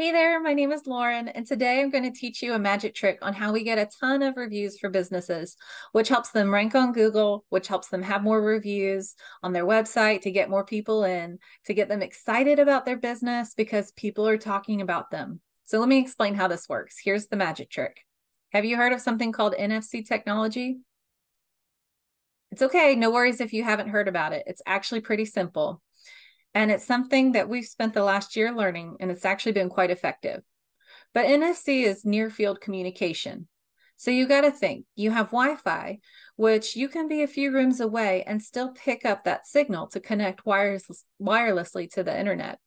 Hey there, my name is Lauren, and today I'm going to teach you a magic trick on how we get a ton of reviews for businesses, which helps them rank on Google, which helps them have more reviews on their website to get more people in, to get them excited about their business because people are talking about them. So let me explain how this works. Here's the magic trick. Have you heard of something called NFC technology? It's okay, no worries if you haven't heard about it. It's actually pretty simple. And it's something that we've spent the last year learning, and it's actually been quite effective. But NFC is near field communication. So you got to think, you have Wi-Fi, which you can be a few rooms away and still pick up that signal to connect wirelessly to the internet.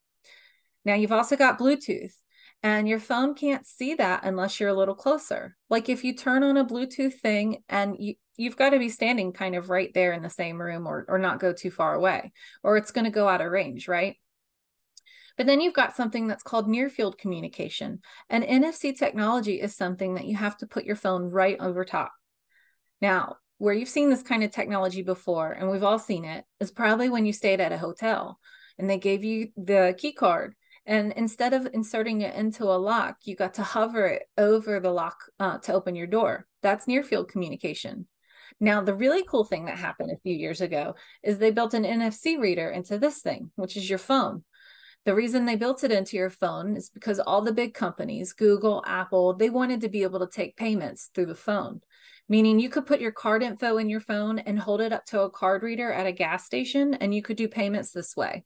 Now you've also got Bluetooth, and your phone can't see that unless you're a little closer. Like if you turn on a Bluetooth thing and you've got to be standing kind of right there in the same room or not go too far away, or it's going to go out of range, right? But then you've got something that's called near field communication. And NFC technology is something that you have to put your phone right over top. Now, where you've seen this kind of technology before, and we've all seen it, is probably when you stayed at a hotel and they gave you the key card. And instead of inserting it into a lock, you got to hover it over the lock to open your door. That's near field communication. Now, the really cool thing that happened a few years ago is they built an NFC reader into this thing, which is your phone. The reason they built it into your phone is because all the big companies, Google, Apple, they wanted to be able to take payments through the phone, meaning you could put your card info in your phone and hold it up to a card reader at a gas station, and you could do payments this way.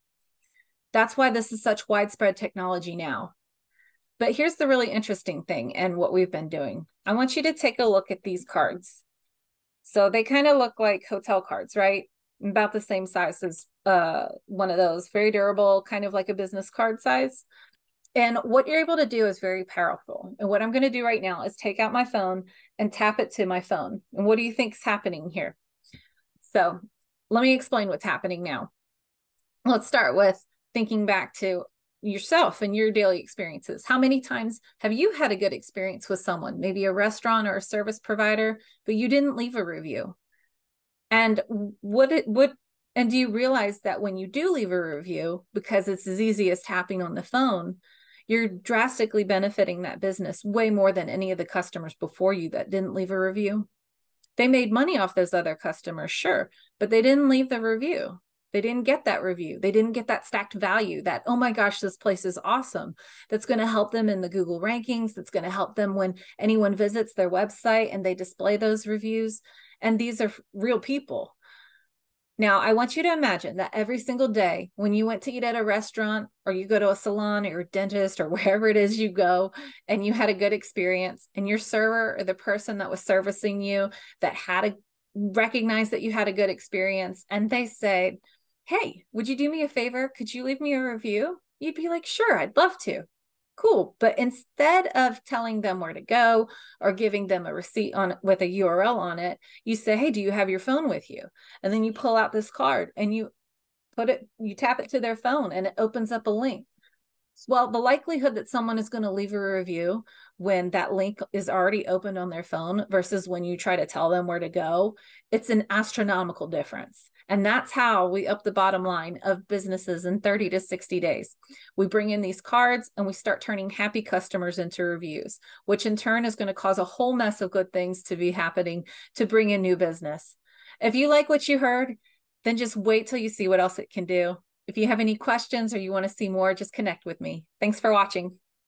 That's why this is such widespread technology now. But here's the really interesting thing and what we've been doing. I want you to take a look at these cards. So they kind of look like hotel cards, right? About the same size as one of those, very durable, kind of like a business card size. And what you're able to do is very powerful. And what I'm going to do right now is take out my phone and tap it to my phone. And what do you think is happening here? So let me explain what's happening now. Let's start with thinking back to yourself and your daily experiences. How many times have you had a good experience with someone, maybe a restaurant or a service provider, but you didn't leave a review? And and do you realize that when you do leave a review, because it's as easy as tapping on the phone, you're drastically benefiting that business way more than any of the customers before you that didn't leave a review? They made money off those other customers, sure, but they didn't leave the review. They didn't get that review. They didn't get that stacked value that, oh my gosh, this place is awesome. That's going to help them in the Google rankings. That's going to help them when anyone visits their website and they display those reviews. And these are real people. Now, I want you to imagine that every single day when you went to eat at a restaurant or you go to a salon or a dentist or wherever it is you go and you had a good experience, and your server or the person that was servicing you that had a recognize that you had a good experience, and they say, hey, would you do me a favor? Could you leave me a review? You'd be like, sure, I'd love to. Cool. But instead of telling them where to go or giving them a receipt on with a URL on it, you say, hey, do you have your phone with you? And then you pull out this card and you tap it to their phone and it opens up a link. Well, the likelihood that someone is going to leave a review when that link is already opened on their phone versus when you try to tell them where to go, it's an astronomical difference. And that's how we up the bottom line of businesses in 30 to 60 days. We bring in these cards and we start turning happy customers into reviews, which in turn is going to cause a whole mess of good things to be happening to bring in new business. If you like what you heard, then just wait till you see what else it can do. If you have any questions or you want to see more, just connect with me. Thanks for watching.